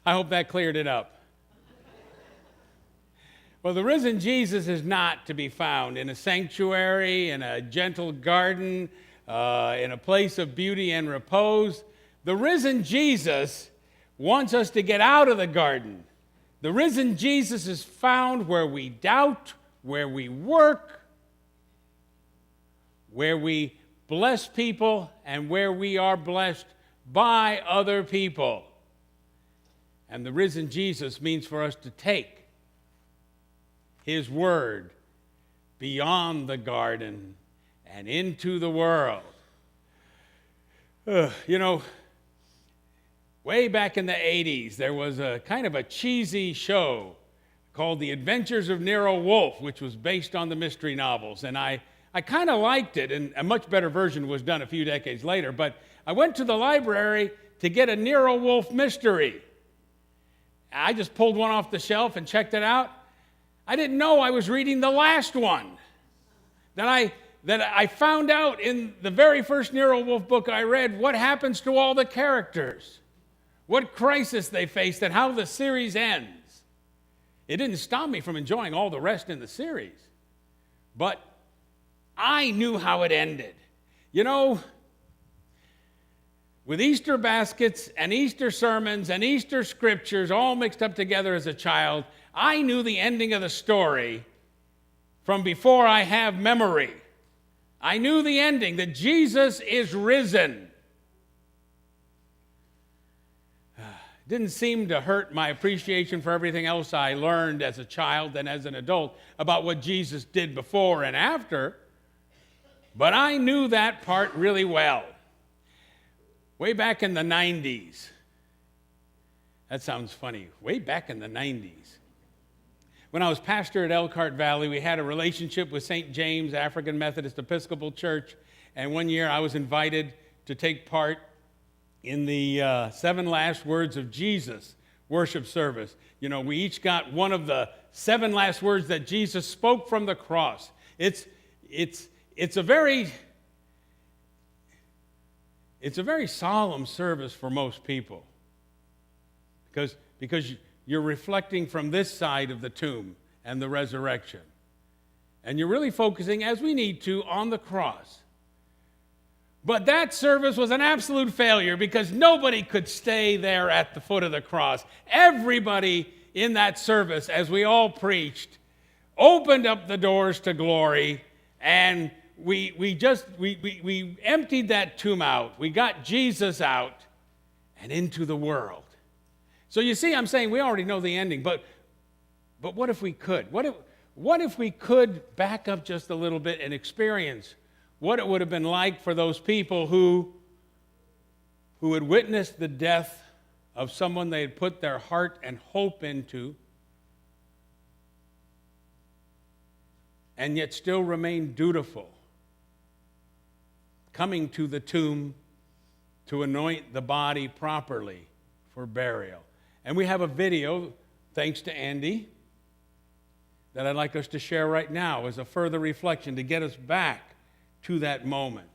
I hope that cleared it up. Well, the risen Jesus is not to be found in a sanctuary, in a gentle garden, in a place of beauty and repose. The risen Jesus wants us to get out of the garden. The risen Jesus is found where we doubt, where we work, where we bless people, and where we are blessed by other people. And the risen Jesus means for us to take His word beyond the garden and into the world. Way back in the 80s, there was a kind of a cheesy show called The Adventures of Nero Wolfe, which was based on the mystery novels. And I kind of liked it, and a much better version was done a few decades later. But I went to the library to get a Nero Wolfe mystery. I just pulled one off the shelf and checked it out. I didn't know I was reading the last one. That I found out in the very first Nero Wolfe book I read what happens to all the characters, what crisis they faced, and how the series ends. It didn't stop me from enjoying all the rest in the series, but I knew how it ended. With Easter baskets and Easter sermons and Easter scriptures all mixed up together as a child, I knew the ending of the story from before I have memory. I knew the ending, that Jesus is risen. It didn't seem to hurt my appreciation for everything else I learned as a child and as an adult about what Jesus did before and after, but I knew that part really well. Way back in the 90s, that sounds funny, way back in the 90s, when I was pastor at Elkhart Valley, we had a relationship with St. James African Methodist Episcopal Church, and one year I was invited to take part in the 7 Last Words of Jesus worship service. We each got one of the 7 last words that Jesus spoke from the cross. It's a very solemn service for most people because you're reflecting from this side of the tomb and the resurrection. And you're really focusing, as we need to, on the cross. But that service was an absolute failure because nobody could stay there at the foot of the cross. Everybody in that service, as we all preached, opened up the doors to glory, and we emptied that tomb out. We got Jesus out and into the world. So you see, I'm saying we already know the ending, but what if we could? What if we could back up just a little bit and experience what it would have been like for those people who had witnessed the death of someone they had put their heart and hope into, and yet still remain dutiful, coming to the tomb to anoint the body properly for burial. And we have a video, thanks to Andy, that I'd like us to share right now as a further reflection to get us back to that moment.